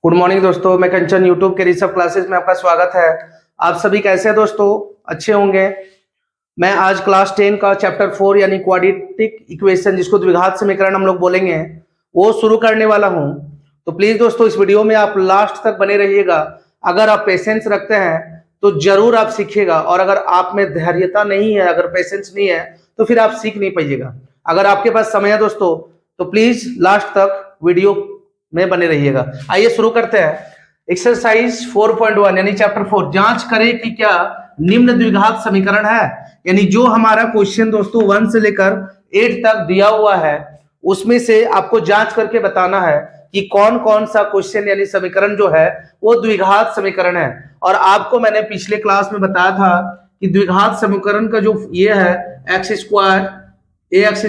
Good morning दोस्तों, मैं कंचन YouTube के ऋषभ क्लासेस में आपका स्वागत है। आप सभी कैसे हैं दोस्तों? अच्छे होंगे। मैं आज क्लास 10 का चैप्टर 4 यानी क्वाड्रेटिक इक्वेशन, जिसको द्विघात समीकरण हम लोग बोलेंगे, वो शुरू करने वाला हूं। तो प्लीज दोस्तों इस वीडियो में आप लास्ट तक बने रहिएगा। अगर आप पेशेंस रखते हैं तो जरूर आप सीखिएगा, और अगर आप में धैर्यता नहीं है, अगर पेशेंस नहीं है, तो फिर आप सीख नहीं पाइएगा। अगर आपके पास समय है दोस्तों तो प्लीज लास्ट तक वीडियो में बने रहिएगा। आइए शुरू करते हैं। एक्सरसाइज 4.1 यानी चैप्टर 4, जांच करें कि क्या निम्न द्विघात समीकरण है। यानी जो हमारा क्वेश्चन दोस्तों 1 से लेकर 8 तक दिया हुआ है, उसमें से आपको जांच करके बताना है कि कौन कौन सा क्वेश्चन यानी समीकरण जो है वो द्विघात समीकरण है। और आपको मैंने पिछले क्लास में बताया था कि द्विघात समीकरण का जो ये है x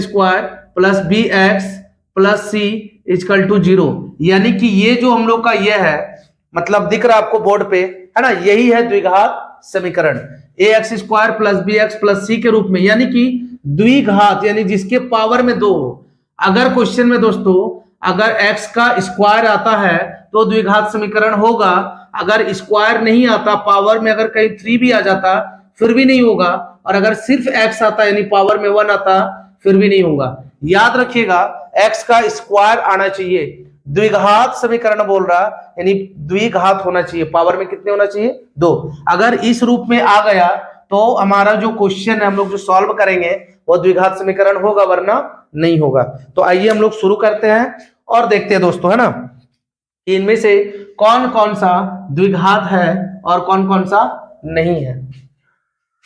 square plus b x plus c equal to 0, यानी कि ये जो हम लोग का ये है, मतलब दिख रहा है आपको बोर्ड पे, है ना, यही है द्विघात समीकरण। A x square plus b x plus c के रूप में, यानी कि द्विघात यानी जिसके पावर में 2 हो। अगर क्वेश्चन में दोस्तों अगर एक्स का स्क्वायर आता है तो द्विघात समीकरण होगा। अगर स्क्वायर नहीं आता, पावर में अगर कहीं 3 भी आ जाता फिर भी नहीं होगा। और अगर सिर्फ एक्स आता यानी पावर में 1 आता फिर भी नहीं होगा। याद रखिएगा, एक्स का स्क्वायर आना चाहिए। द्विघात समीकरण बोल रहा यानी द्विघात होना चाहिए, पावर में कितने होना चाहिए? 2। अगर इस रूप में आ गया तो हमारा जो क्वेश्चन है हम लोग जो सॉल्व करेंगे वो द्विघात समीकरण होगा, वरना नहीं होगा। तो आइए हम लोग शुरू करते हैं और देखते हैं दोस्तों, है ना, इनमें से कौन कौन सा द्विघात है और कौन कौन सा नहीं है।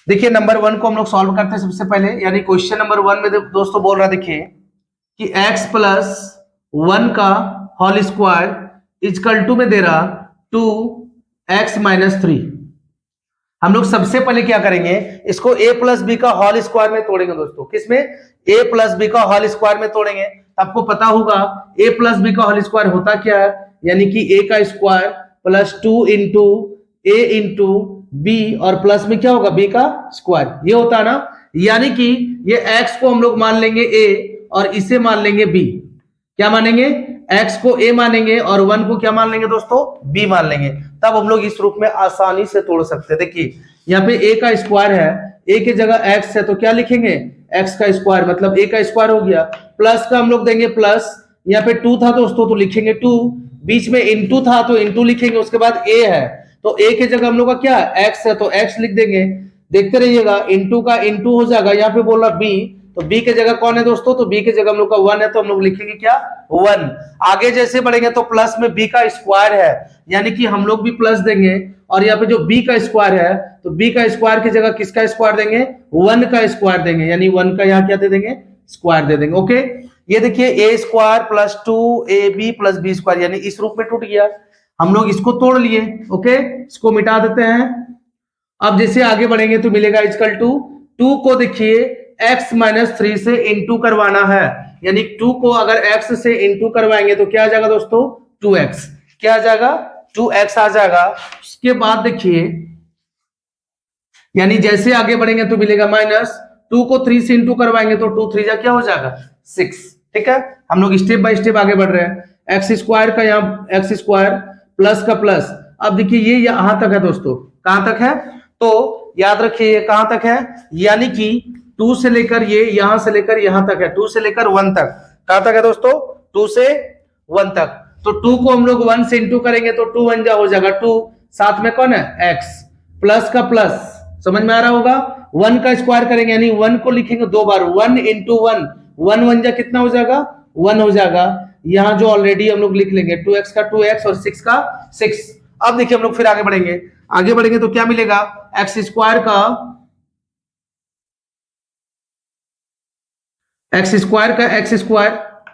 देखिए नंबर 1 को हम लोग सॉल्व करते हैं सबसे पहले। यानी क्वेश्चन नंबर 1 में दोस्तों बोल रहा, देखिए कि x प्लस 1 का होल स्क्वायर इक्वल टू में दे रहा 2x माइनस 3। हम लोग सबसे पहले क्या करेंगे, इसको a प्लस बी का होल स्क्वायर में तोड़ेंगे दोस्तों। किसमें? a प्लस बी का होल स्क्वायर में तोड़ेंगे। आपको पता होगा a प्लस बी का होल स्क्वायर होता क्या है, यानी कि a का square plus 2 into a into b, और प्लस में क्या होगा b का स्क्वायर, ये होता है ना। यानी कि ये x को हम लोग मान लेंगे a और इसे मान लेंगे b। क्या मानेंगे? x को a मानेंगे और 1 को क्या मान लेंगे दोस्तों? b मान लेंगे। तब हम लोग इस रूप में आसानी से तोड़ सकते हैं। देखिए यहाँ पे a का स्क्वायर है, a की जगह x है तो क्या लिखेंगे? x का स्क्वायर, मतलब a का स्क्वायर हो गया। प्लस का हम लोग देंगे प्लस, यहाँ पे 2 था दोस्तों तो लिखेंगे 2, बीच में इंटू था तो इंटू लिखेंगे, उसके बाद a है तो a की जगह हम लोग का क्या x है तो x लिख देंगे। देखते रहिएगा, इंटू का इंटू हो जाएगा। यहाँ पे बोल रहा b, तो b के जगह कौन है दोस्तों? तो b के जगह हम लोग का 1 है तो हम लोग लिखेंगे क्या? 1। आगे जैसे बढ़ेंगे तो प्लस में b का स्क्वायर है, यानी कि हम लोग भी प्लस देंगे। और यहाँ पे जो b का स्क्वायर है तो b का स्क्वायर की जगह किसका स्क्वायर देंगे? 1 का स्क्वायर देंगे, यानी 1 का यहाँ क्या दे देंगे? स्क्वायर दे देंगे। ओके, ये देखिए a square plus 2ab plus b square, यानी इस रूप में टूट गया। हम लोग इसको तोड़ लिए। ओके, इसको मिटा देते हैं। अब जैसे आगे बढ़ेंगे तो मिलेगा इक्वल टू 2 को देखिए x माइनस 3 से इंटू करवाना है, यानी 2 को अगर x से इंटू करवाएंगे तो क्या आ जाएगा दोस्तों? 2x। क्या आ जाएगा? 2x आ जाएगा। उसके बाद देखिए, यानी जैसे आगे बढ़ेंगे तो मिलेगा माइनस 2 को 3 से इंटू करवाएंगे तो 2 3 जा क्या हो जाएगा? 6। ठीक है, हम लोग स्टेप बाय स्टेप आगे बढ़ रहे हैं। एक्स स्क्वायर का यहाँ एक्स स्क्वायर प्लस का प्लस। अब देखिए ये यहां तक है दोस्तों, कहां तक है? तो याद रखिए ये कहां तक है, यानी कि 2 से लेकर ये यहां से लेकर यहां तक है, 2 से लेकर 1 तक। कहां तक है दोस्तों? 2 से 1 तक। तो 2 को हम लोग 1 से इंटू करेंगे तो 2 1 जा हो जाएगा 2, साथ में कौन है? x, प्लस का प्लस, समझ में आ रहा होगा। 1 का स्क्वायर करेंगे यानी 1 को लिखेंगे 2 बार, 1 इंटू 1, 1 1 जा कितना हो जाएगा? 1 हो जाएगा। यहां जो ऑलरेडी हम लोग लिख लेंगे 2x का 2x और 6 का 6। अब देखिए हम लोग फिर आगे बढ़ेंगे तो क्या मिलेगा? एक्स स्क्वायर का एक्स स्क्वायर,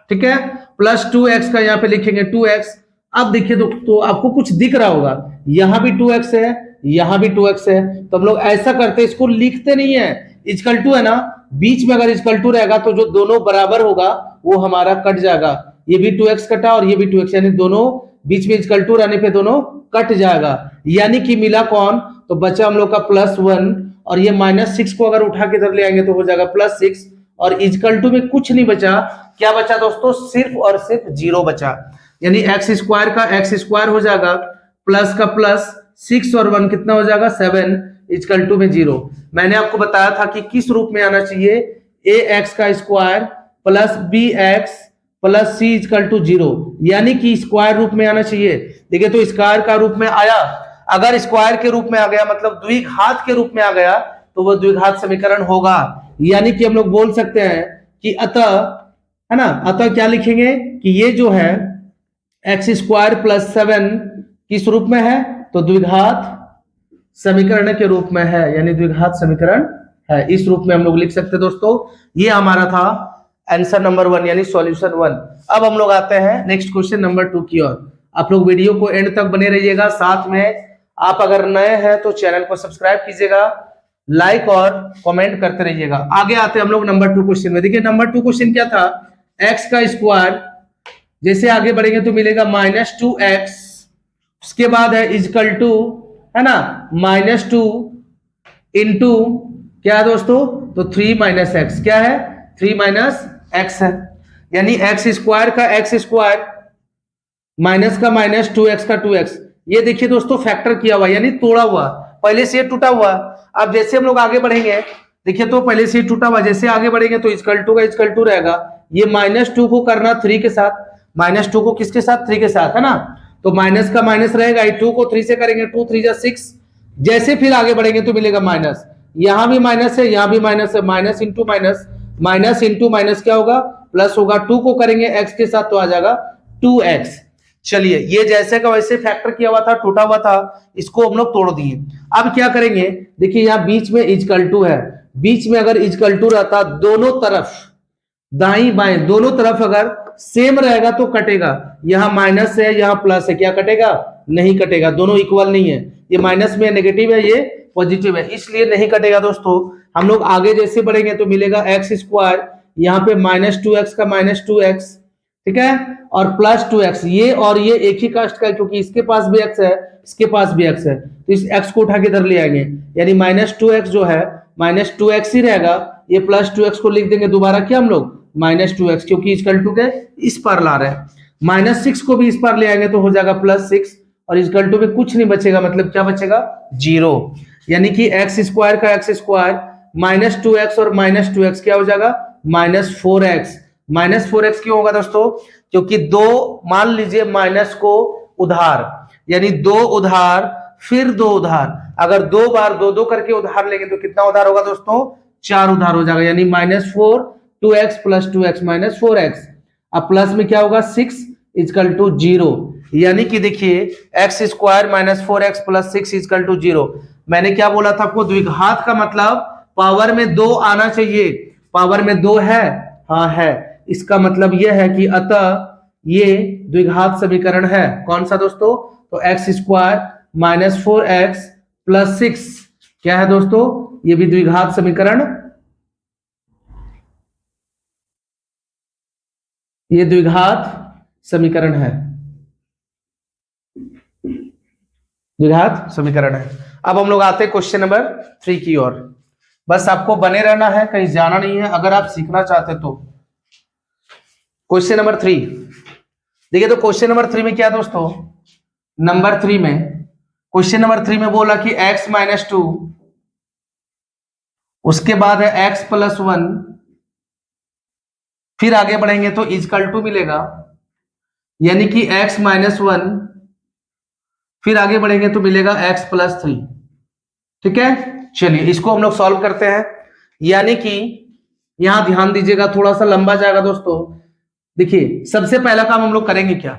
ठीक है, प्लस 2x का यहाँ पे लिखेंगे 2x। अब देखिए तो आपको कुछ दिख रहा होगा, यहां भी 2x है, यहां भी 2x है। तो हम लोग ऐसा करते हैं, इसको लिखते नहीं है, इक्वल टू है ना, बीच में अगर इक्वल टू रहेगा तो जो दोनों बराबर होगा वो हमारा कट जाएगा। ये भी 2x कटा और ये भी 2x, यानी दोनों बीच में इक्वल टू रहने पे दोनों कट जाएगा। यानी कि मिला कौन? तो बचा हम लोग का +1, और ये -6 को अगर उठा के इधर ले आएंगे तो हो जाएगा +6, और इक्वल टू में कुछ नहीं बचा। क्या बचा दोस्तों? सिर्फ और सिर्फ 0 बचा। यानी एक्स स्क्वायर का एक्स स्क्वायर हो जाएगा, प्लस का प्लस 6 और 1 कितना हो जाएगा 7 इक्वल टू में 0। मैंने आपको बताया था कि किस रूप में आना चाहिए, ए एक्स का square plus b x plus c equal to 0, यानी कि स्क्वायर रूप में आना चाहिए। देखिए तो स्क्वायर का रूप में आया, अगर स्क्वायर के रूप में आ गया मतलब द्विघात के रूप में आ गया तो वह द्विघात समीकरण होगा। यानी कि हम लोग बोल सकते हैं कि अतः, है ना, अतः क्या लिखेंगे कि ये जो है एक्स स्क्वायर प्लस 7 किस रूप में है, तो द्विघात समीकरण के रूप में है, यानी द्विघात समीकरण है, इस रूप में हम लोग लिख सकते हैं दोस्तों। ये हमारा था आंसर नंबर 1 यानी सॉल्यूशन 1। अब हम लोग आते हैं नेक्स्ट क्वेश्चन नंबर 2 की ओर। आप लोग वीडियो को एंड तक बने रहिएगा, साथ में आप अगर नए हैं तो चैनल को सब्सक्राइब कीजिएगा, लाइक और कमेंट करते रहिएगा। आगे आते हैं हम लोग नंबर 2 क्वेश्चन में। देखिए नंबर 2 क्वेश्चन क्या था, एक्स का स्क्वायर, जैसे आगे बढ़ेंगे तो मिलेगा -2x, उसके बाद है इजकल टू, है ना, -2 इंटू क्या है दोस्तों, तो 3 - x, क्या है 3 - x है, यानी एक्स स्क्वायर का एक्स स्क्वायर माइनस का -2x का 2x। ये देखिए दोस्तों फैक्टर किया हुआ यानी तोड़ा हुआ, पहले से टूटा हुआ। अब जैसे हम लोग आगे बढ़ेंगे, देखिए तो पहले से टूटा हुआ, जैसे आगे बढ़ेंगे तो इक्वल टू का इक्वल टू रहेगा। ये -2 को करना 3 के साथ, -2 को किसके साथ, 3 के साथ, है ना, तो माइनस का माइनस रहेगा, 2 को 3 से करेंगे 2 3 जा 6। जैसे फिर आगे बढ़ेंगे तो मिलेगा माइनस, यहां भी माइनस है, यहां भी माइनस है, minus into minus, minus into minus क्या होगा, प्लस होगा। 2 को करेंगे x के साथ तो आ जाएगा 2x। चलिए ये जैसे का वैसे फैक्टर किया हुआ था, टूटा हुआ था, इसको हम लोग तोड़ दिए। अब क्या करेंगे, देखिए यहाँ बीच में इजकल टू है, बीच में अगर इजकल टू रहता, दोनों तरफ दाईं बाएं दोनों तरफ अगर सेम रहेगा तो कटेगा। यहाँ माइनस है, यहाँ प्लस है, क्या कटेगा, नहीं कटेगा, दोनों इक्वल नहीं है, ये माइनस में नेगेटिव है, ये पॉजिटिव है, इसलिए नहीं कटेगा दोस्तों। हम लोग आगे जैसे बढ़ेंगे तो मिलेगा एक्स स्क्वायर, यहाँ पे -2x का -2x, ठीक है, और प्लस 2x, ये और ये एक ही कास्ट का है क्योंकि इसके पास भी x है, इसके पास भी x है, तो इस x को उठा के इधर ले आएंगे, यानी -2x जो है -2x ही रहेगा, ये +2x को लिख देंगे दोबारा क्या हम लोग -2x, क्योंकि इक्वल टू के इस पार ला रहे हैं। -6 को भी इस पार ले आएंगे तो हो जाएगा +6, और इक्वल टू में कुछ नहीं बचेगा, मतलब क्या बचेगा 0, यानी कि एक्स स्क्वायर का एक्स स्क्वायर -2x और -2x क्या हो जाएगा -4x। -4x क्यों होगा दोस्तों, क्योंकि दो, मान लीजिए माइनस को उधार, यानी 2 उधार फिर 2 उधार, अगर 2 बार 2 2 करके उधार लेंगे तो कितना उधार होगा दोस्तों, 4 उधार हो जाएगा, यानी -4 2x + 2x -4x। अब प्लस में क्या होगा 6 इक्वल टू 0, यानी कि देखिए x square -4x + 6 equal to 0। मैंने क्या बोला था आपको, द्विघात का मतलब पावर में 2 आना चाहिए, पावर में 2 है, हाँ है, इसका मतलब यह है कि अतः ये द्विघात समीकरण है। कौन सा दोस्तों, तो एक्स स्क्वायर -4x + 6 क्या है दोस्तों, ये भी द्विघात समीकरण, ये द्विघात समीकरण है, द्विघात समीकरण है। अब हम लोग आते हैं क्वेश्चन नंबर 3 की ओर। बस आपको बने रहना है, कहीं जाना नहीं है अगर आप सीखना चाहते तो। क्वेश्चन नंबर 3 देखिए, तो क्वेश्चन नंबर 3 में क्या दोस्तों, नंबर 3 में, क्वेश्चन नंबर 3 में बोला कि x - 2, उसके बाद है x + 1, फिर आगे बढ़ेंगे तो इक्वल टू मिलेगा, यानी कि x - 1, फिर आगे बढ़ेंगे तो मिलेगा x + 3, ठीक है। चलिए इसको हम लोग सॉल्व करते हैं, यानी कि यहां ध्यान दीजिएगा, थोड़ा सा लंबा जाएगा दोस्तों। देखिए सबसे पहला काम हम लोग करेंगे क्या,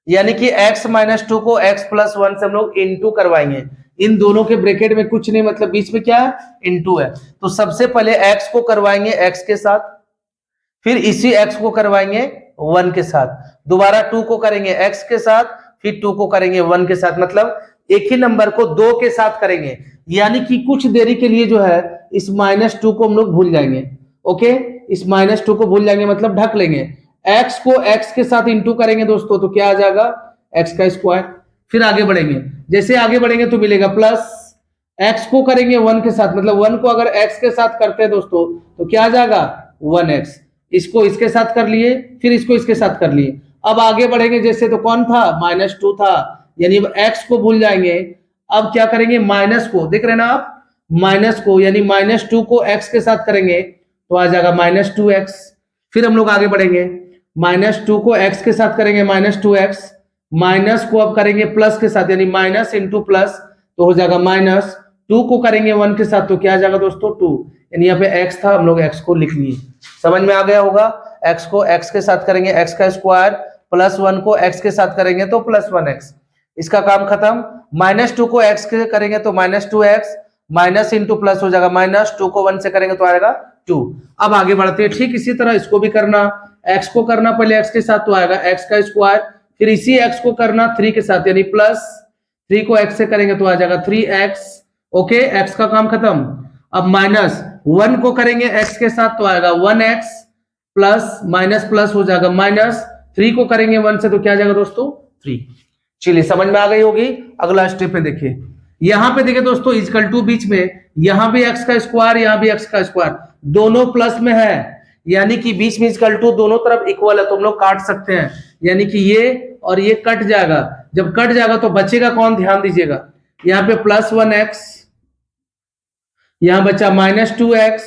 यानी कि x - 2 को x + 1 से हम लोग इनटू करवाएंगे, इन दोनों के ब्रैकेट में कुछ नहीं, मतलब बीच में क्या है इनटू है, तो सबसे पहले x को करवाएंगे x के साथ, फिर इसी x को करवाएंगे 1 के साथ, दोबारा 2 को करेंगे x के साथ, फिर 2 को करेंगे 1 के साथ, मतलब एक ही नंबर को 2 के साथ करेंगे, यानी कि कुछ देरी के लिए जो है इस -2 को हम लोग भूल जाएंगे। ओके, इस -2 को भूल जाएंगे मतलब ढक लेंगे, x को x के साथ इंटू करेंगे दोस्तों तो क्या आ जाएगा x का स्क्वायर। फिर आगे बढ़ेंगे, जैसे आगे बढ़ेंगे तो मिलेगा प्लस, x को करेंगे 1 के साथ, मतलब 1 को अगर x के साथ करते हैं दोस्तों तो क्या आ जाएगा 1x, इसको इसके साथ कर लिए, फिर इसको इसके साथ कर लिए, अब आगे बढ़ेंगे जैसे, तो कौन था, -2 था, यानी x को भूल जाएंगे। अब क्या करेंगे, माइनस को, देख रहे हैं ना आप, माइनस को, यानी -2 को x के साथ करेंगे तो आ जाएगा -2x। फिर हम लोग आगे बढ़ेंगे, -2 को x के साथ करेंगे -2x, माइनस को अब करेंगे प्लस के साथ, यानी माइनस इंटू प्लस, तो हो जाएगा -2 को करेंगे 1 के साथ तो क्या आ जाएगा दोस्तों, 2, यानी यहाँ पे x था, हम लोग x को लिख लिए। समझ में आ गया होगा। x को x के साथ करेंगे x का स्क्वायर, +1 को x के साथ करेंगे तो +1x, इसका काम खत्म। -2 को x के करेंगे तो -2x, माइनस इंटू प्लस हो जाएगा -2 को 1 से करेंगे तो आएगा 2। अब आगे बढ़ते हैं, ठीक इसी तरह इसको भी करना, x को करना पहले x के साथ तो आएगा x का स्क्वायर, फिर इसी x को करना 3 के साथ, यानी +3 को x से करेंगे तो आ जाएगा 3x। ओके, x का काम खत्म। अब -1 को करेंगे x के साथ तो आएगा 1x, प्लस माइनस प्लस हो जाएगा -3 को करेंगे 1 से तो क्या आ जाएगा दोस्तों, 3। चलिए समझ में आ गई होगी। अगला स्टेप में देखिए, यहां पे देखिए दोस्तों, इक्वल टू बीच में, यहां भी x का स्क्वायर, यहां भी x का स्क्वायर, दोनों प्लस में है, यानी कि बीच में इक्वल टू दोनों तरफ इक्वल है तो हम लोग काट सकते हैं, यानी कि ये और ये कट जाएगा। जब कट जाएगा तो बचेगा कौन, ध्यान दीजिएगा, यहाँ पे +1x, यहां बचा -2x,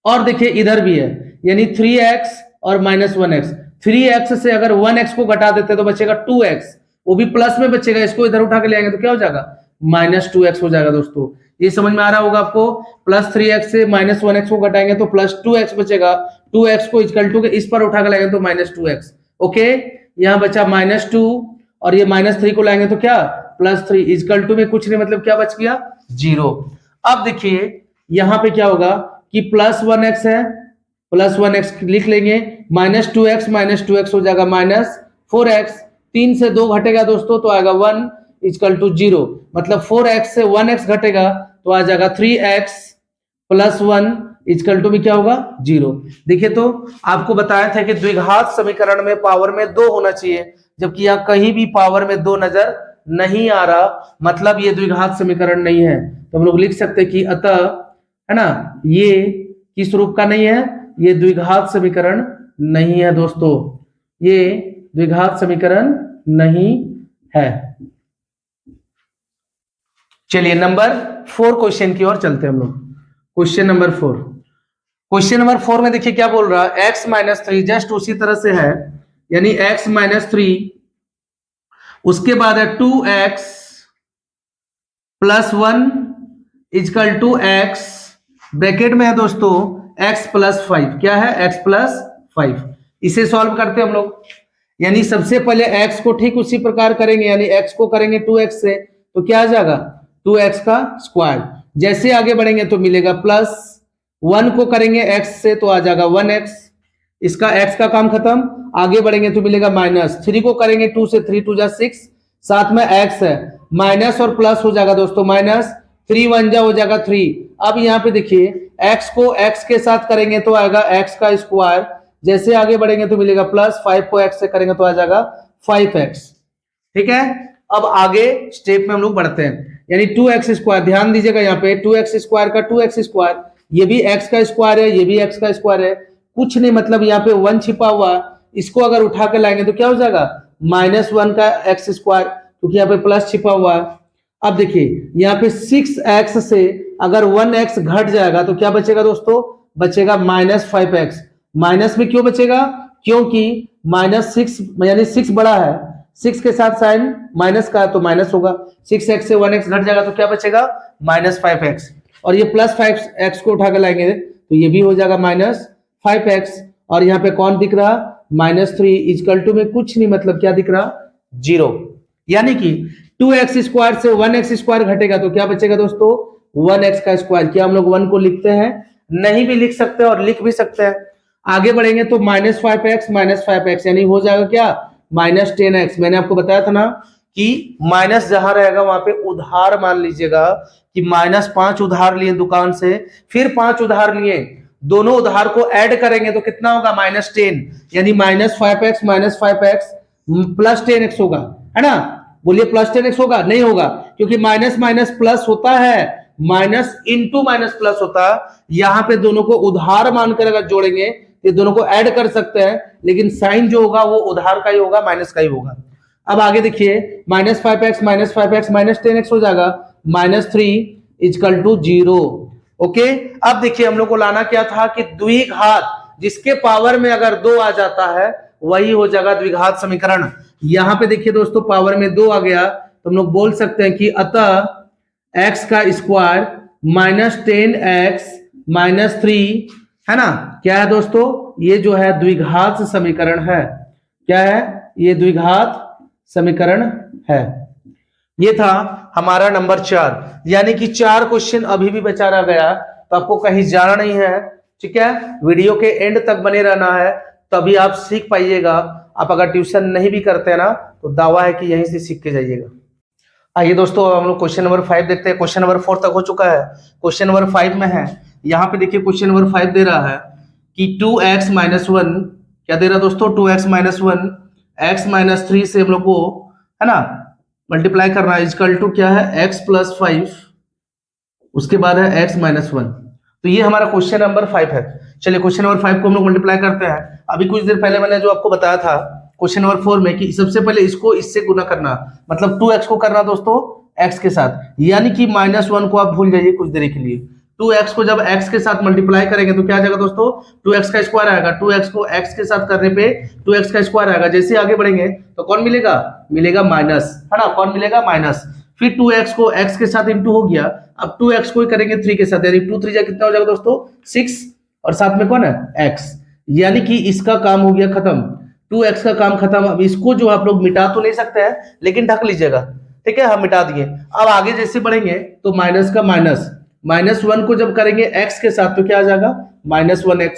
और देखिए इधर भी है, यानी 3x और -1x। 3x से अगर 1x को घटा देते तो बचेगा 2x, वो भी प्लस में बचेगा, इसको इधर उठा के ले आएंगे तो क्या हो जाएगा, -2x हो जाएगा दोस्तों। ये समझ में आ रहा होगा आपको, +3x से -1x को घटाएंगे तो +2x बचेगा, 2x को इक्वल टू के इस पर उठा के लाएंगे तो -2x। ओके, यहाँ बचा -2 और ये -3 को लाएंगे तो क्या, +3, इक्वल टू में कुछ नहीं, मतलब क्या बच गया, 0। अब देखिए यहां पे क्या होगा कि +1x है, +1x लिख लेंगे, -2x हो जाएगा -4x, 3 से 2 घटेगा दोस्तों तो आएगा 1 इक्वल टू 0, मतलब 4x से 1x घटेगा तो आ जाएगा 3x प्लस 1 इक्वल टू में क्या होगा, 0। देखिए तो आपको बताया था कि द्विघात समीकरण में पावर में 2 होना चाहिए, जबकि यहाँ कहीं भी पावर में 2 नजर नहीं आ रहा, मतलब ये द्विघात समीकरण नहीं है। तो हम लोग लिख सकते हैं कि अतः, है ना, ये किस रूप का नहीं है, ये द्विघात समीकरण नहीं है दोस्तों, ये द्विघात समीकरण नहीं है। चलिए नंबर 4 क्वेश्चन की ओर चलते हैं हम लोग। क्वेश्चन नंबर 4, क्वेश्चन नंबर 4 में देखिए क्या बोल रहा है, x-3 जस्ट उसी तरह से है, यानी x-3, उसके बाद है 2x plus 1 equal to x, bracket में है दोस्तों x प्लस 5, क्या है, x प्लस 5। इसे सॉल्व करते हैं हम लोग, यानी सबसे पहले x को ठीक उसी प्रकार करेंगे, यानी x को करेंगे 2x से तो क्या आ जाएगा, 2x का स्क्वायर। जैसे आगे बढ़ेंगे तो मिलेगा +1 को करेंगे x से तो आ जाएगा 1x, इसका x का काम खत्म। आगे बढ़ेंगे तो मिलेगा -3 को करेंगे 2 से, 3 2 जा 6, साथ में x है, माइनस और प्लस हो जाएगा दोस्तों, -3 1 जा हो जाएगा 3। अब यहाँ पे देखिए x को x के साथ करेंगे तो आएगा x का स्क्वायर, जैसे आगे बढ़ेंगे तो मिलेगा +5 को x से करेंगे तो आ जाएगा 5x। ठीक है, अब आगे स्टेप में हम लोग बढ़ते हैं, यानी 2x स्क्वायर, ध्यान दीजिएगा यहाँ पे 2x स्क्वायर का 2x स्क्वायर, ये भी x का स्क्वायर है, ये भी x का स्क्वायर है, कुछ नहीं, मतलब यहाँ पे 1 छिपा हुआ, इसको अगर उठा के लाएंगे तो क्या हो जाएगा, -1 का x स्क्वायर, क्योंकि यहाँ पे प्लस छिपा हुआ है। अब देखिए यहाँ पे 6x से अगर 1x घट जाएगा तो क्या बचेगा दोस्तों, बचेगा -5x। माइनस में क्यों बचेगा, क्योंकि -6 यानी 6 बड़ा है, 6 के साथ साइन माइनस का तो माइनस होगा, 6x से 1x घट जाएगा तो क्या बचेगा, -5x, और ये +5x को उठा के लाएंगे तो ये भी हो जाएगा -5x, और यहाँ पे कौन दिख रहा, -3 इक्वल टू में कुछ नहीं, मतलब क्या दिख रहा, 0। यानी कि 2x स्क्वायर से 1x स्क्वायर घटेगा तो क्या बचेगा दोस्तों, 1x का स्क्वायर। क्या हम लोग 1 को लिखते हैं, नहीं भी लिख सकते हैं और लिख भी सकते हैं। आगे बढ़ेंगे तो -5x यानी हो जाएगा क्या, -10x। मैंने आपको बताया था ना कि माइनस जहां रहेगा वहां पे उधार मान लीजिएगा कि -5 उधार लिए दुकान से, फिर 5 उधार लिए, दोनों उधार को ऐड करेंगे तो कितना होगा, -10, यानी -5x प्लस 10x होगा, है ना, बोलिए +10x होगा, नहीं होगा, क्योंकि माइनस माइनस प्लस होता है, माइनस इंटू माइनस प्लस होता है। यहां पे दोनों को उधार मानकर अगर जोड़ेंगे ये दोनों को ऐड कर सकते हैं, लेकिन साइन जो होगा वो उधार का ही होगा, माइनस का ही होगा। अब आगे देखिए, -5x -10x हो जाएगा, -3 इक्वल टू 0। ओके, अब देखिए हम लोग को लाना क्या था कि द्विघात जिसके पावर में अगर 2 आ जाता है वही हो जाएगा द्विघात समीकरण। यहां पे देखिए दोस्तों, पावर में 2 आ गया तो हम लोग बोल सकते हैं कि अतः x का स्क्वायर -10x -3 है ना, क्या है दोस्तों, ये जो है द्विघात समीकरण है। क्या है ये? द्विघात समीकरण है। ये था हमारा नंबर 4, यानी कि 4 क्वेश्चन अभी भी बचा रह गया, तो आपको कहीं जाना नहीं है, ठीक है। वीडियो के एंड तक बने रहना है, तभी आप सीख पाइएगा। आप अगर ट्यूशन नहीं भी करते हैं ना, तो दावा है कि यहीं से सीख के जाइएगा। आइए दोस्तों, अब हम लोग क्वेश्चन नंबर 5 देखते हैं। क्वेश्चन नंबर 4 तक हो चुका है, क्वेश्चन नंबर 5 में है। यहाँ पे देखिए क्वेश्चन नंबर 5 दे रहा है कि 2x - 1, क्या दे रहा है दोस्तों, 2x - 1 x - 3 से हम लोग को है ना मल्टीप्लाई करना है, इक्वल टू क्या है, x + 5, उसके बाद है x - 1। तो ये हमारा क्वेश्चन नंबर 5 है। चलिए क्वेश्चन नंबर 5 को हम लोग मल्टीप्लाई करते हैं। अभी कुछ देर पहले मैंने जो आपको बताया था क्वेश्चन नंबर 4 में कि सबसे पहले इसको इससे गुना करना, मतलब 2x को करना दोस्तों x के साथ, यानी कि -1 को आप भूल जाइए कुछ देर के लिए। 2x को जब x के साथ मल्टीप्लाई करेंगे तो क्या आ जाएगा दोस्तों, 2x का स्क्वायर आएगा। 2x को x के साथ करने पे 2x का स्क्वायर आएगा। जैसे आगे बढ़ेंगे तो कौन मिलेगा, मिलेगा माइनस, है ना, कौन मिलेगा, माइनस। फिर 2x को x के साथ इंटू हो गया, अब 2x को ही करेंगे 3 के साथ, यानी 2 3 जा कितना हो जाएगा दोस्तों, 6, और साथ में कौन है, x, यानी कि इसका काम हो गया खत्म, 2x का काम खत्म। अब इसको जो आप लोग मिटा तो नहीं सकते हैं, लेकिन ढक लीजिएगा, ठीक है, हम मिटा दिए। अब आगे जैसे बढ़ेंगे तो माइनस का माइनस, -1 को जब करेंगे x के साथ तो क्या आ जाएगा, -1x।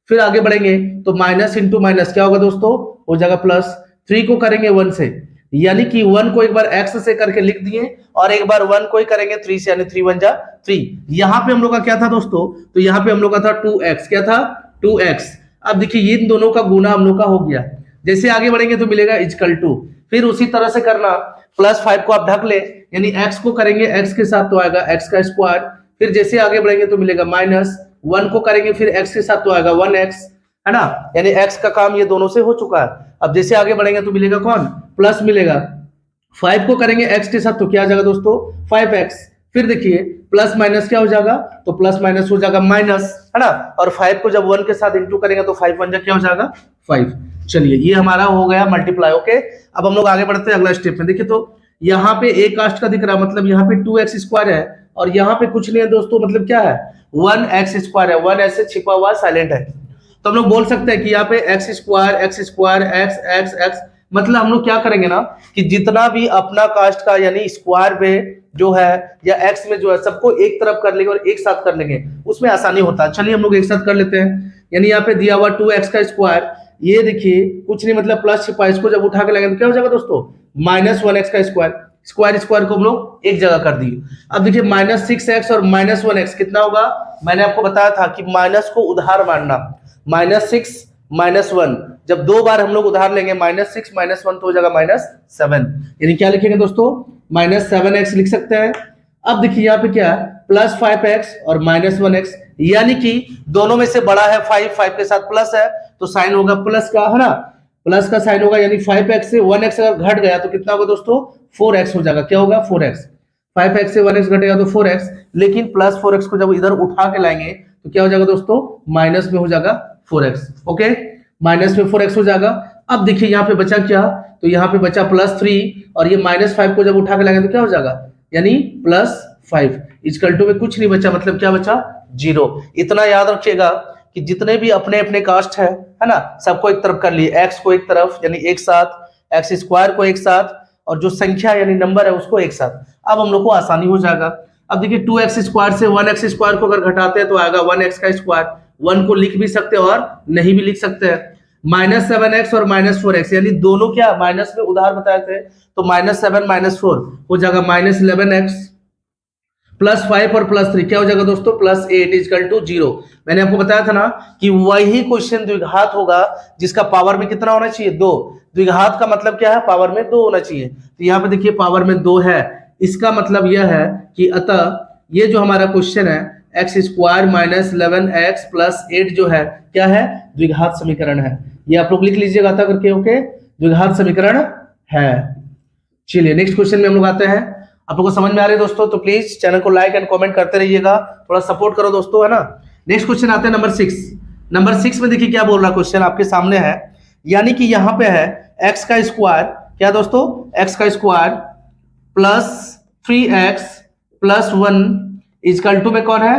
फिर आगे बढ़ेंगे तो माइनस इंटू माइनस क्या होगा दोस्तों, हो जाएगा प्लस। 3 को करेंगे 1 से, यानी कि 1 को एक बार x से करके लिख दिए और एक बार 1 को ही करेंगे 3 से, यानी 3 1 जा 3। यहाँ पे हम लोग का क्या था दोस्तों, तो यहाँ पे हम लोग का था 2x, क्या था, 2x। अब देखिए इन दोनों का गुना हम लोग का हो गया। जैसे आगे बढ़ेंगे तो मिलेगा इक्वल टू, फिर उसी तरह से करना, +5 को आप ढक ले, यानी x को करेंगे x के साथ तो आएगा x का स्क्वायर। फिर जैसे आगे बढ़ेंगे तो मिलेगा -1 को करेंगे फिर x के साथ तो आएगा 1x, है ना, यानी x का काम ये दोनों से हो चुका है। अब जैसे आगे बढ़ेंगे तो मिलेगा कौन, प्लस मिलेगा। 5 को करेंगे x के साथ तो क्या आ जाएगा दोस्तों, 5x। फिर देखिए प्लस माइनस क्या हो जाएगा, तो प्लस माइनस हो जाएगा माइनस, है ना, और 5 को जब 1 के साथ इंटू करेंगे तो 5 1 जा क्या हो जाएगा, 5। चलिए ये हमारा हो गया मल्टीप्लाई। ओके, अब हम लोग आगे बढ़ते हैं अगला स्टेप में। देखिए तो यहाँ पे a कास्ट का दिख रहा है, मतलब यहाँ पे 2x स्क्वायर है, और यहाँ पे कुछ नहीं है दोस्तों, मतलब क्या है, 1x स्क्वायर है, 1 ऐसे छिपा हुआ साइलेंट है। तो हम लोग बोल सकते हैं कि यहाँ पे x स्क्वायर x, मतलब हम लोग क्या करेंगे ना कि जितना भी अपना कास्ट का यानी स्क्वायर में जो है या x में जो है सबको एक तरफ कर लेंगे और एक साथ कर लेंगे, उसमें आसानी होता है। चलिए हम लोग एक साथ कर लेते हैं, यानी यहाँ पे दिया हुआ 2x का स्क्वायर, ये देखिए कुछ नहीं मतलब प्लस छिपा, इसको जब उठा के लगेंगे तो क्या हो जाएगा दोस्तों, -1x का स्क्वायर, स्क्वायर को हम लोग एक जगह कर दिए। अब देखिए -6x और -1x कितना होगा, मैंने आपको बताया था कि माइनस को उधार मानना, -6 -1, जब 2 बार हम लोग उधार लेंगे -6 -1 तो हो जाएगा -7, यानी क्या लिखेंगे दोस्तों, -7x लिख सकते हैं। अब देखिए यहाँ पे क्या है, +5x और -1x, यानी कि दोनों में से बड़ा है 5 के साथ प्लस है तो साइन होगा प्लस का, है ना, प्लस का साइन होगा, यानी 5x से 1x अगर घट गया तो कितना होगा दोस्तों, 4x हो जाएगा। क्या होगा, 4x। 5x से 1x घटेगा तो 4x, लेकिन +4x को जब इधर उठा के लाएंगे तो क्या हो जाएगा दोस्तों, माइनस में हो जाएगा 4x। ओके, माइनस में 4x हो जाएगा। अब देखिए यहाँ पे बचा क्या, तो यहाँ पे बचा +3, और ये -5 को जब उठा के लाएंगे तो क्या हो जाएगा, यानी +5 इक्वल टू में कुछ नहीं बचा, मतलब क्या बचा, 0। इतना याद रखिएगा कि जितने भी अपने अपने कास्ट है ना, सबको एक तरफ कर लिए, x को एक तरफ यानी एक साथ, x स्क्वायर को एक साथ, और जो संख्या यानी नंबर है उसको एक साथ। अब हम लोग को आसानी हो जाएगा। अब देखिए 2x स्क्वायर से 1x स्क्वायर को अगर घटाते हैं तो आएगा 1x का स्क्वायर, 1 को लिख भी सकते हैं और नहीं भी लिख सकते हैं। -7x और -4x, यानी दोनों क्या माइनस में उधार बताए थे, तो -7 -4 हो जाएगा -11x, +5 और +3 क्या हो जाएगा दोस्तों, +8 इक्वल टू 0। मैंने आपको बताया था ना कि वही क्वेश्चन द्विघात होगा जिसका पावर में कितना होना चाहिए, 2। द्विघात का मतलब क्या है, पावर में 2 होना चाहिए। तो यहाँ पे देखिए पावर में 2 है, इसका मतलब यह है कि अतः ये जो हमारा क्वेश्चन है x square minus 11x plus 8 जो है क्या है, द्विघात समीकरण है। ये आप लोग लिख लीजिएगा था करके, ओके, द्विघात समीकरण है। चलिए नेक्स्ट क्वेश्चन में हम लोग आते हैं। आप लोग को समझ में आ रही है दोस्तों, तो प्लीज चैनल को लाइक एंड कमेंट करते रहिएगा, थोड़ा सपोर्ट करो दोस्तों, है ना। नेक्स्ट क्वेश्चन आते हैं नंबर 6। नंबर 6 में देखिए क्या बोल रहा क्वेश्चन आपके सामने है, यानी कि यहाँ पे है एक्स का स्क्वायर, क्या दोस्तों, एक्स का square plus 3x plus 1 equal to में कौन है,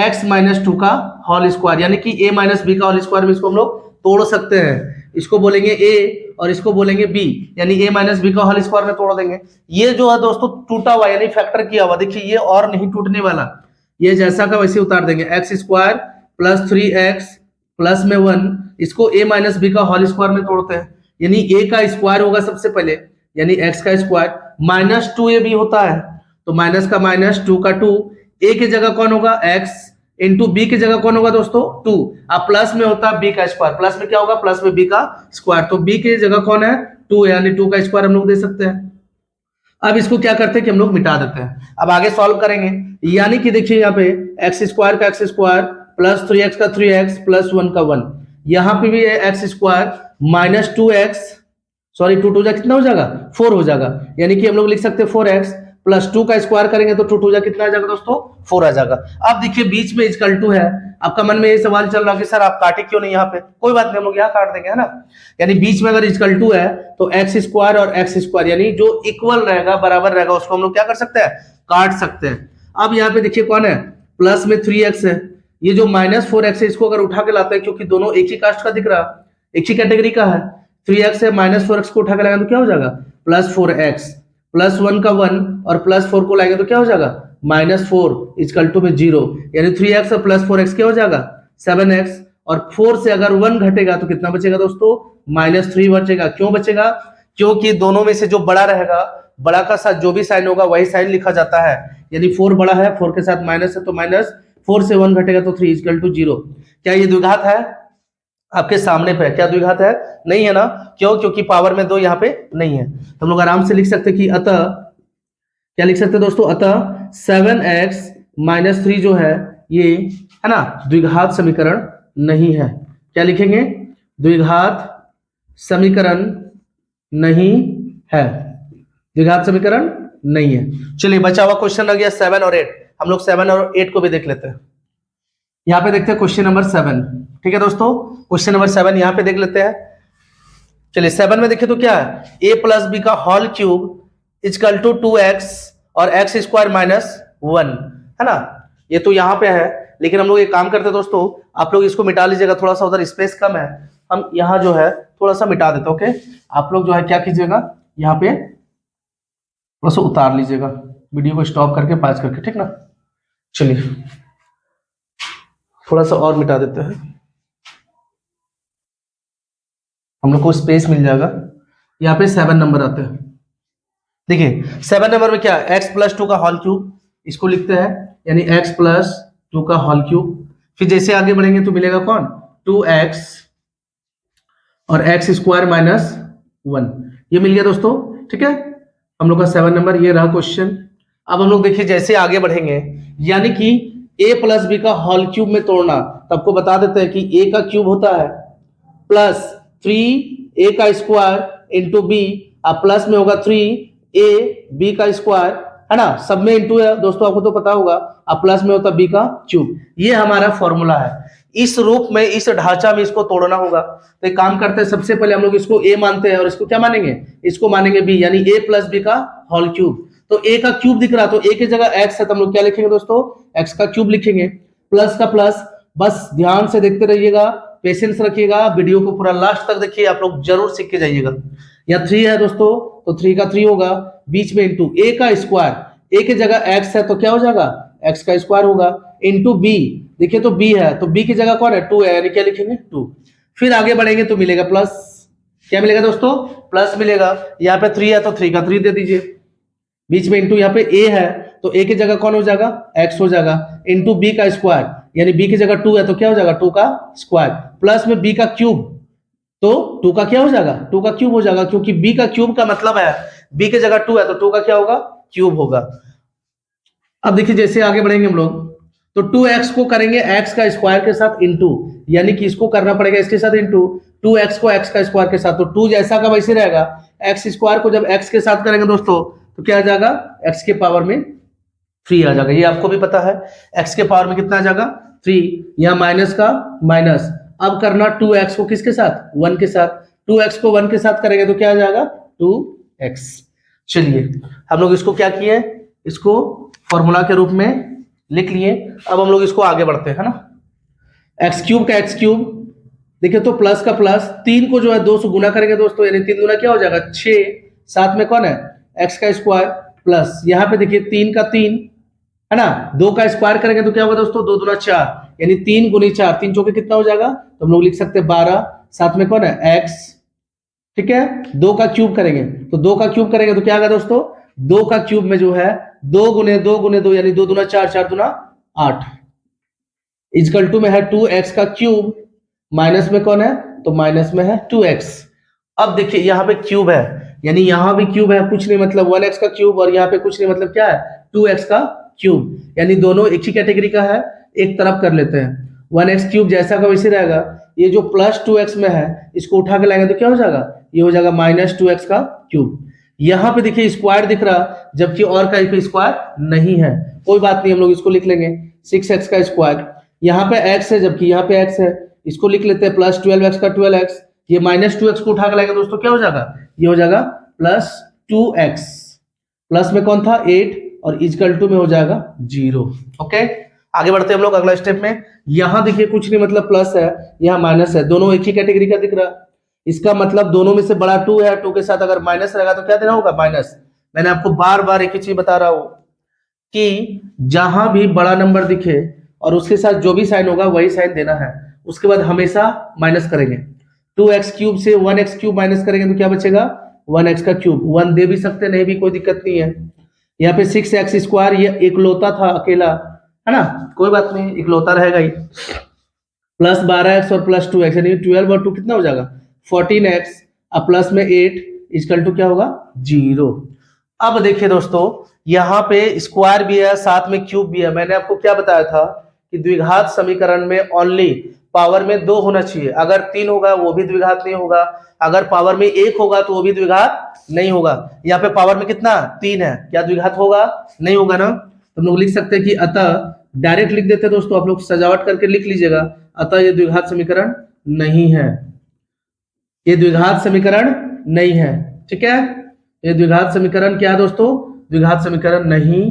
x माइनस 2 का होल स्क्वायर, यानी कि a माइनस बी का होल स्क्वायर में इसको हम लोग तोड़ सकते हैं। इसको बोलेंगे a और इसको बोलेंगे b, यानी a माइनस बी का होल स्क्वायर में तोड़ देंगे। ये जो है दोस्तों टूटा हुआ यानी फैक्टर किया हुआ, देखिए ये और नहीं टूटने वाला, ये जैसा का वैसे उतार देंगे। X square plus 3x plus में 1, इसको a माइनस बी का होल स्क्वायर में तोड़ते हैं, यानी a का स्क्वायर होगा सबसे पहले, यानी x का स्क्वायर माइनस 2ab होता है, तो माइनस का माइनस 2 का 2, a की जगह कौन होगा x इंटू बी की जगह कौन होगा दोस्तों 2, अब प्लस में होता है b का स्क्वायर, प्लस में क्या होगा, प्लस में b का स्क्वायर, तो b की जगह कौन है 2 है, यानी 2 का स्क्वायर हम लोग दे सकते हैं। अब इसको क्या करते हैं कि हम लोग मिटा देते हैं, अब आगे सॉल्व करेंगे, यानी कि देखिए यहाँ पे एक्स स्क्वायर का एक्स स्क्वायर प्लस 3x का 3x प्लस 1 का 1, यहाँ पे भी है x square minus 2x, sorry 2 2 जा कितना हो जाएगा 4 हो जाएगा, यानी कि हम लोग लिख सकते हैं 4x प्लस 2 का स्क्वायर करेंगे तो 2 2 जा कितना आ जाएगा दोस्तों 4 आ जाएगा। अब देखिए बीच में इक्वल टू है, आपका मन में ये सवाल चल रहा है कि सर आप काटे क्यों नहीं यहाँ पे, कोई बात नहीं हम लोग यहाँ काट देंगे, है ना। यानी बीच में अगर इक्वल टू है तो एक्स स्क्वायर और एक्स स्क्वायर यानी जो इक्वल रहेगा बराबर रहेगा उसको हम लोग क्या कर सकते हैं, काट सकते हैं। अब यहाँ पे देखिए कौन है, प्लस में 3x है, ये जो माइनस 4x है इसको अगर उठा के लाते हैं, क्योंकि दोनों एक ही कास्ट का दिख रहा, एक ही कैटेगरी का है, 3x है माइनस 4x को उठा के लाएंगे तो क्या हो जाएगा प्लस 4x प्लस 1 का 1 और प्लस 4 को लाएंगे तो क्या हो जाएगा माइनस 4 इक्वल टू में 0, यानी 3x और प्लस 4x क्या हो जाएगा 7x, और 4 से अगर 1 घटेगा तो कितना बचेगा दोस्तों माइनस 3 बचेगा। क्यों बचेगा, क्योंकि दोनों में से जो बड़ा रहेगा, बड़ा का साथ जो भी साइन होगा वही साइन लिखा जाता है, यानी 4 बड़ा है, 4 के साथ माइनस है तो माइनस 4 से 1 घटेगा तो 3 इक्वल टू 0। क्या ये द्विघात है, आपके सामने पे क्या द्विघात है, नहीं है ना, क्यों, क्योंकि पावर में 2 यहाँ पे नहीं है, तो हम लोग आराम से लिख सकते हैं कि अतः क्या लिख सकते हैं दोस्तों, अतः 7x माइनस 3 जो है ये है ना द्विघात समीकरण नहीं है। क्या लिखेंगे, द्विघात समीकरण नहीं है, द्विघात समीकरण नहीं है। चलिए बचा हुआ क्वेश्चन रह गया 7 और 8, हम लोग 7 और 8 को भी देख लेते हैं। यहाँ पे देखते हैं क्वेश्चन नंबर 7, ठीक है दोस्तों, क्वेश्चन नंबर 7 यहाँ पे देख लेते हैं। चलिए 7 में देखिए तो क्या है, a प्लस बी का whole cube equal to 2x और x स्क्वायर माइनस 1, है ना, ये तो यहाँ पे है, लेकिन हम लोग एक काम करते हैं दोस्तों, आप लोग इसको मिटा लीजिएगा, थोड़ा सा उधर स्पेस कम है, हम यहाँ जो है थोड़ा सा मिटा देते हैं, ओके। आप लोग जो है क्या कीजिएगा, यहाँ पे थोड़ा सा उतार लीजिएगा, वीडियो को स्टॉप करके पॉज करके, ठीक ना। चलिए थोड़ा सा और मिटा देते हैं, हम लोग को स्पेस मिल जाएगा। यहाँ पे 7 नंबर आते हैं, देखिए 7 नंबर में क्या है, x प्लस 2 का होल क्यूब, इसको लिखते हैं, यानी x प्लस 2 का होल क्यूब, फिर जैसे आगे बढ़ेंगे तो मिलेगा कौन 2x और x स्क्वायर माइनस 1, ये मिल गया दोस्तों, ठीक है। हम लोग का 7 नंबर ये रहा क्वेश्चन। अब हम लोग देखिए जैसे आगे बढ़ेंगे, यानी कि a प्लस बी का होल क्यूब में तोड़ना, तो आपको बता देते हैं कि a का क्यूब होता है प्लस 3a का स्क्वायर इंटू बी, अब प्लस में होगा 3a b का स्क्वायर, है ना, सब में इंटू है दोस्तों, आपको तो पता होगा, अब प्लस में होता b का क्यूब, ये हमारा फॉर्मूला है। इस रूप में, इस ढांचा में इसको तोड़ना होगा, तो एक काम करते हैं, सबसे पहले हम लोग इसको a मानते हैं और इसको क्या मानेंगे, इसको मानेंगे b, यानी a प्लस बी का होल क्यूब। तो a का क्यूब दिख रहा, तो a की जगह x है, तो हम लोग क्या लिखेंगे दोस्तों, x का क्यूब लिखेंगे, प्लस का प्लस, बस ध्यान से देखते रहिएगा, पेशेंस रखिएगा, वीडियो को पूरा लास्ट तक देखिए, आप लोग जरूर सीख के जाइएगा। यहाँ 3 है दोस्तों, तो 3 का 3 होगा, बीच में इंटू a का स्क्वायर, a की जगह x है तो क्या हो जाएगा x का स्क्वायर होगा, इंटू b, देखिए तो b है तो b की जगह कौन है 2 है, यानी क्या लिखेंगे 2। फिर आगे बढ़ेंगे तो मिलेगा प्लस, क्या मिलेगा दोस्तों प्लस मिलेगा, यहाँ पे 3 है तो 3 का 3 दे दीजिए, बीच में इंटू, यहाँ पे a है तो a की जगह कौन हो जाएगा x हो जाएगा, इंटू b का स्क्वायर, यानी b की जगह 2 है तो क्या हो जाएगा 2 का स्क्वायर, प्लस में b का क्यूब, तो 2 का क्या हो जाएगा 2 का क्यूब हो जाएगा, क्योंकि b का क्यूब का मतलब है b की जगह 2 है तो 2 का क्या होगा क्यूब होगा। अब देखिए जैसे आगे बढ़ेंगे हम लोग, तो 2x को करेंगे x का स्क्वायर के साथ इंटू, यानी कि इसको करना पड़ेगा इसके साथ इंटू, 2x को x का स्क्वायर के साथ, तो 2 जैसा का वैसे रहेगा, x स्क्वायर को जब x के साथ करेंगे दोस्तों तो क्या आ जाएगा, x के पावर में 3 आ जाएगा। ये आपको भी पता है, x के पावर में कितना आ जाएगा 3, यहाँ माइनस का माइनस। अब करना 2x को किसके साथ, 1 के साथ, 2x को 1 के साथ करेंगे तो क्या आ जाएगा 2x। चलिए हम लोग इसको क्या किए, इसको फॉर्मूला के रूप में लिख लिए। अब हम लोग इसको आगे बढ़ते हैं, है ना। एक्स क्यूब का एक्स क्यूब, देखिए तो प्लस का प्लस, 3 को जो है 2 से गुना करेंगे दोस्तों, यानी 3 गुना क्या हो जाएगा 6, साथ में कौन है एक्स का स्क्वायर प्लस, यहाँ पे देखिए 3 का 3 है ना, 2 का स्क्वायर करेंगे तो क्या होगा दोस्तों 2 दूना 4, यानी 3 गुनी 4, 3 चौके कितना हो जाएगा, तो हम लोग लिख सकते हैं 12, साथ में कौन है एक्स, ठीक है। 2 का क्यूब करेंगे तो 2 का क्यूब करेंगे तो क्या होगा दोस्तों, 2 का क्यूब में जो है 2 गुने 2 गुने 2 यानी 2 दूना 4, 4 दूना 8, इजकल टू में है 2x का क्यूब, माइनस में कौन है, तो माइनस में है 2x। अब देखिए यहाँ पे क्यूब है, यानी यहाँ भी क्यूब है, कुछ नहीं मतलब 1x का क्यूब, और यहाँ पे कुछ नहीं मतलब क्या है 2x का क्यूब, यानी दोनों एक ही कैटेगरी का है, एक तरफ कर लेते हैं। 1x क्यूब जैसा का वैसे रहेगा, ये जो प्लस 2x में है इसको उठा के लाएंगे तो क्या हो जाएगा, ये हो जाएगा माइनस 2x का क्यूब। यहाँ पे देखिए स्क्वायर दिख रहा, जबकि और का स्क्वायर नहीं है, कोई बात नहीं, हम लोग इसको लिख लेंगे 6x का स्क्वायर, यहाँ पे x है जबकि यहाँ पे x है, इसको लिख लेते हैं प्लस 12x का 12x, ये माइनस 2x को उठा के लाएंगे दोस्तों क्या हो जाएगा, ये हो जाएगा प्लस 2x, प्लस में कौन था 8 और इजकल टू में हो जाएगा 0। ओके, आगे बढ़ते हैं हम लोग अगला स्टेप में। यहाँ देखिए कुछ नहीं मतलब प्लस है, यहाँ माइनस है, दोनों एक ही कैटेगरी का दिख रहा, इसका मतलब दोनों में से बड़ा 2 है, 2 के साथ अगर माइनस रहेगा तो क्या देना होगा माइनस। मैंने आपको बार बार एक ही चीज बता रहा हूं कि जहां भी बड़ा नंबर दिखे और उसके साथ जो भी साइन होगा वही साइन देना है, उसके बाद हमेशा माइनस करेंगे। 2x क्यूब से 1x क्यूब माइनस करेंगे तो क्या बचेगा 1x का क्यूब, 1 दे भी सकते नहीं भी कोई दिक्कत नहीं है। यहाँ पे 6x स्क्वायर ये इकलौता था अकेला, है ना, कोई बात नहीं इकलौता रहेगा ही, प्लस 12x और प्लस 2x यानी 12 और 2 कितना हो जाएगा 14x, अब प्लस में 8 इक्वल टू क्या होगा 0। अब देखिए दोस्तों यहाँ पे स्क्वायर भी है साथ में क्यूब भी है, मैंने आपको क्या बताया था कि द्विघात समीकरण में ओनली पावर में 2 होना चाहिए, अगर 3 होगा वो भी द्विघात नहीं होगा, अगर पावर में 1 होगा तो वो भी द्विघात नहीं होगा। यहाँ पे पावर में कितना 3 है, क्या द्विघात होगा, नहीं होगा ना। तो हम लोग लिख सकते हैं कि अतः, डायरेक्ट लिख देते हैं दोस्तों, आप लोग सजावट करके लिख लीजिएगा, अतः ये द्विघात समीकरण नहीं है, ये द्विघात समीकरण नहीं है, ठीक है। ये द्विघात समीकरण क्या है दोस्तों, द्विघात समीकरण नहीं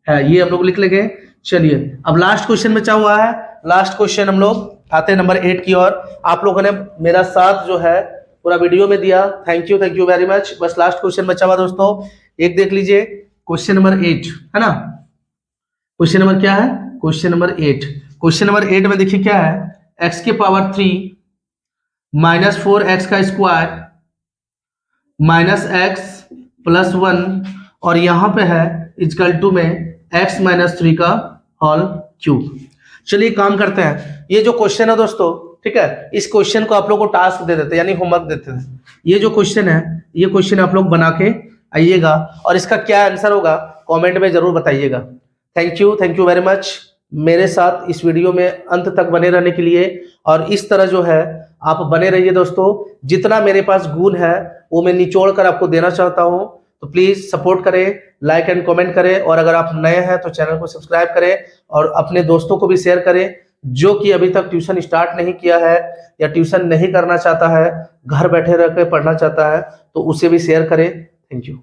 है, ये हम लोग लिख लेंगे। चलिए अब लास्ट क्वेश्चन में क्या हुआ है, लास्ट क्वेश्चन हम लोग आते हैं नंबर 8 की ओर। आप लोगों ने मेरा साथ जो है पूरा वीडियो में दिया, थैंक यू वेरी मच। बस लास्ट क्वेश्चन बचा हुआ दोस्तों, एक देख लीजिए, क्वेश्चन नंबर 8 है ना। क्वेश्चन नंबर क्या है, क्वेश्चन नंबर 8। क्वेश्चन नंबर 8 में देखिए क्या है, x की पावर 3 माइनस 4x का स्क्वायर माइनस x प्लस 1 और यहां पे है इक्वल टू में x माइनस 3 का होल क्यूब। चलिए काम करते हैं, ये जो क्वेश्चन है दोस्तों, ठीक है, इस क्वेश्चन को आप लोग को टास्क दे देते यानी होमवर्क देते थे। ये जो क्वेश्चन है, ये क्वेश्चन आप लोग बना के आइएगा और इसका क्या आंसर होगा कमेंट में जरूर बताइएगा। थैंक यू वेरी मच मेरे साथ इस वीडियो में अंत तक बने रहने के लिए, और इस तरह जो है आप बने रहिए दोस्तों। जितना मेरे पास गुण है वो मैं निचोड़ कर आपको देना चाहता हूं, तो प्लीज सपोर्ट करें, लाइक एंड कमेंट करें, और अगर आप नए हैं तो चैनल को सब्सक्राइब करें और अपने दोस्तों को भी शेयर करें जो कि अभी तक ट्यूशन स्टार्ट नहीं किया है या ट्यूशन नहीं करना चाहता है, घर बैठे रह कर पढ़ना चाहता है, तो उसे भी शेयर करें। Thank you.